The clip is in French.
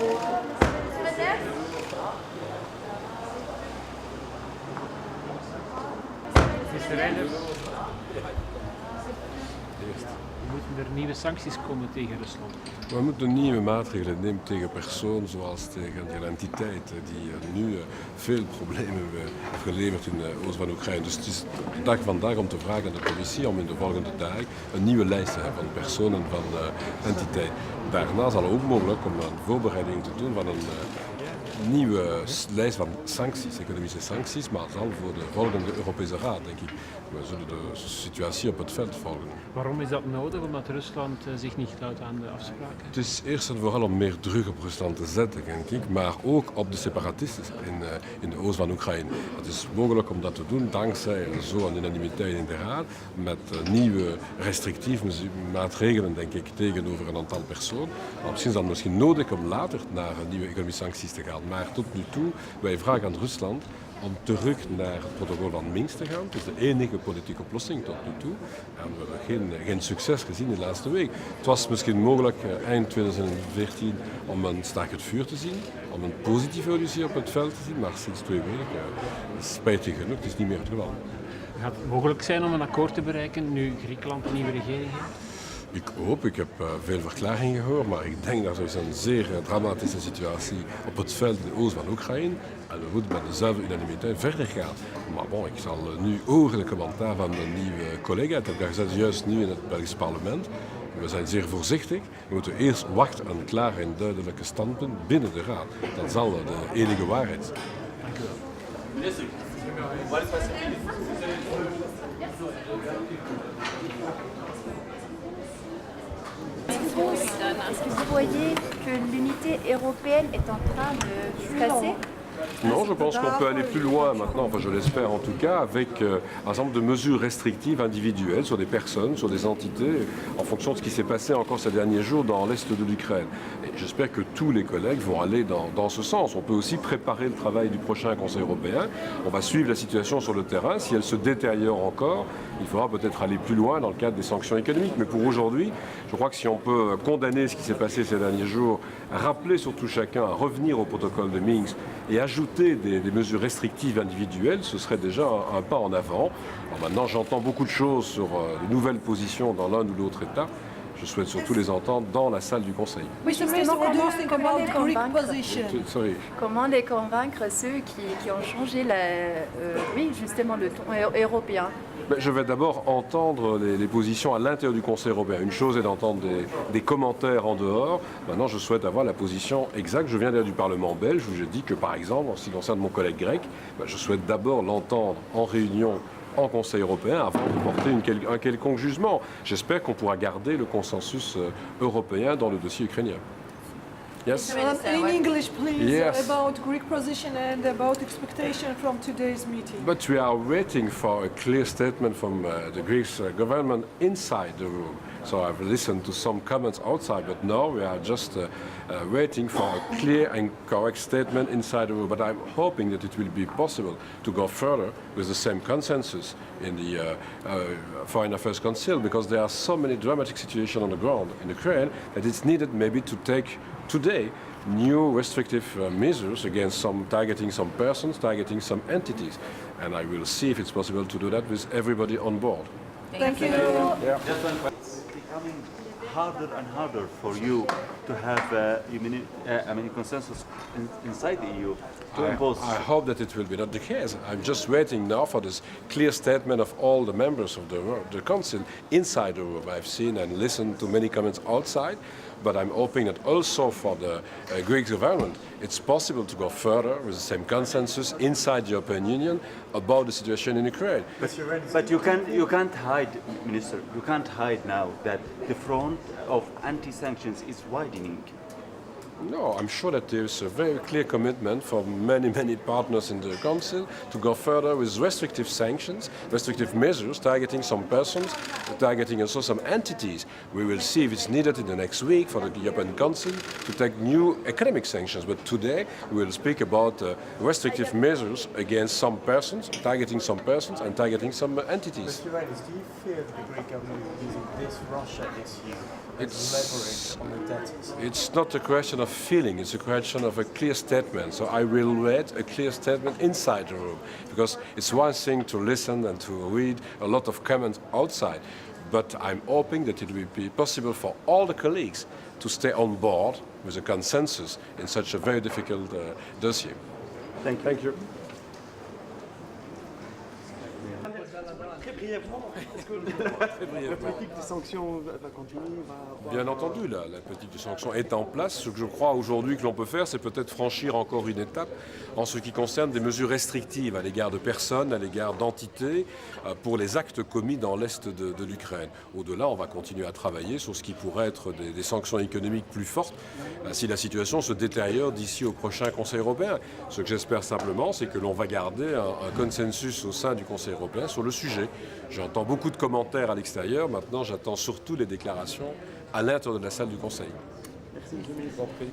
Mr. Reiner, moeten er nieuwe sancties komen tegen Rusland? We moeten nieuwe maatregelen nemen tegen personen zoals tegen die entiteiten die nu veel problemen hebben geleverd in de oosten van Oekraïne. Dus het is de dag vandaag om te vragen aan de commissie om in de volgende dagen een nieuwe lijst te hebben van personen van entiteiten. Daarna zal het ook mogelijk om een voorbereiding te doen van een nieuwe lijst van sancties, economische sancties, maar zal voor de volgende Europese Raad, denk ik. We zullen de situatie op het veld volgen. Waarom is dat nodig? Omdat Rusland zich niet houdt aan de afspraken? Het is eerst en vooral om meer druk op Rusland te zetten, denk ik, maar ook op de separatisten in de oost van Oekraïne. Het is mogelijk om dat te doen dankzij zo'n unanimiteit in de Raad met nieuwe restrictieve maatregelen, denk ik, tegenover een aantal personen. Maar misschien is dat misschien nodig om later naar nieuwe economische sancties te gaan. Maar tot nu toe, wij vragen aan Rusland om terug naar het protocol van Minsk te gaan. Het is de enige politieke oplossing tot nu toe. En we hebben geen succes gezien in de laatste week. Het was misschien mogelijk eind 2014 om een staakt het vuur te zien, om een positieve evolutie op het veld te zien, maar sinds 2 weken, spijtig genoeg, het is niet meer het geval. Gaat het mogelijk zijn om een akkoord te bereiken nu Griekenland een nieuwe regering heeft? Ik hoop, ik heb veel verklaringen gehoord, maar ik denk dat er is een zeer dramatische situatie op het veld in de oost van Oekraïne. En we moeten met dezelfde unanimiteit verder gaan. Maar bon, ik zal nu horen de commentaar van een nieuwe collega. Ik heb daar gezet juist nu in het Belgisch parlement. We zijn zeer voorzichtig. We moeten eerst wachten op een klaar en duidelijke standpunt binnen de Raad. Dat zal de enige waarheid zijn. Dank u wel. Minister, Est-ce que vous voyez que l'unité européenne est en train de se casser? Non, je pense qu'on peut aller plus loin maintenant, enfin je l'espère en tout cas, avec un certain nombre de mesures restrictives individuelles sur des personnes, sur des entités, en fonction de ce qui s'est passé encore ces derniers jours dans l'est de l'Ukraine. Et j'espère que tous les collègues vont aller dans ce sens. On peut aussi préparer le travail du prochain Conseil européen. On va suivre la situation sur le terrain. Si elle se détériore encore, il faudra peut-être aller plus loin dans le cadre des sanctions économiques. Mais pour aujourd'hui, je crois que si on peut condamner ce qui s'est passé ces derniers jours, rappeler surtout chacun à revenir au protocole de Minsk et ajouter des mesures restrictives individuelles, ce serait déjà un pas en avant. Alors maintenant, j'entends beaucoup de choses sur de nouvelles positions dans l'un ou l'autre État. Je souhaite surtout les entendre dans la salle du Conseil. Oui, justement, comment les convaincre ceux qui ont changé justement le ton européen? Je vais d'abord entendre les positions à l'intérieur du Conseil européen. Une chose est d'entendre des commentaires en dehors. Maintenant, je souhaite avoir la position exacte. Je viens d'ailleurs du Parlement belge où je dis que, par exemple, en ce qui concerne mon collègue grec, je souhaite d'abord l'entendre en réunion en Conseil européen avant de porter un quelconque jugement. J'espère qu'on pourra garder le consensus européen dans le dossier ukrainien. Yes. In English, please, yes. About Greek position and about expectation from today's meeting. But we are waiting for a clear statement from the Greek government inside the room. So I've listened to some comments outside, but now we are just waiting for a clear and correct statement inside the room. But I'm hoping that it will be possible to go further with the same consensus in the Foreign Affairs Council, because there are so many dramatic situations on the ground in Ukraine that it's needed maybe to take today new restrictive measures against targeting some persons, targeting some entities. And I will see if it's possible to do that with everybody on board. Thank you. Yeah. it's becoming harder and harder for you to have consensus inside the EU to impose. I hope that it will be not the case. I'm just waiting now for this clear statement of all the members of the Council inside the room. I've seen and listened to many comments outside, but I'm hoping that also for the Greek government, it's possible to go further with the same consensus inside the European Union about the situation in Ukraine. But you can't hide, Minister. You can't hide now that the front of anti-sanctions is widening. No, I'm sure that there's a very clear commitment from many partners in the Council to go further with restrictive sanctions, restrictive measures targeting some persons, targeting also some entities. We will see if it's needed in the next week for the European Council to take new economic sanctions. But today we will speak about restrictive measures against some persons, targeting some persons and targeting some entities. Mr. Reinders, do you fear that the Greek government will be using this Russia issue It's not a question of feeling, it's a question of a clear statement. So I will read a clear statement inside the room, because it's one thing to listen and to read a lot of comments outside, but I'm hoping that it will be possible for all the colleagues to stay on board with a consensus in such a very difficult dossier. Thank you. Thank you. Très brièvement, est-ce que la politique de sanctions va continuer, Bien entendu, la politique de sanctions est en place. Ce que je crois aujourd'hui que l'on peut faire, c'est peut-être franchir encore une étape en ce qui concerne des mesures restrictives à l'égard de personnes, à l'égard d'entités, pour les actes commis dans l'Est de l'Ukraine. Au-delà, on va continuer à travailler sur ce qui pourrait être des sanctions économiques plus fortes si la situation se détériore d'ici au prochain Conseil européen. Ce que j'espère simplement, c'est que l'on va garder un consensus au sein du Conseil européen sur le sujet. J'entends beaucoup de commentaires à l'extérieur. Maintenant, j'attends surtout les déclarations à l'intérieur de la salle du Conseil. Merci, je vous en prie.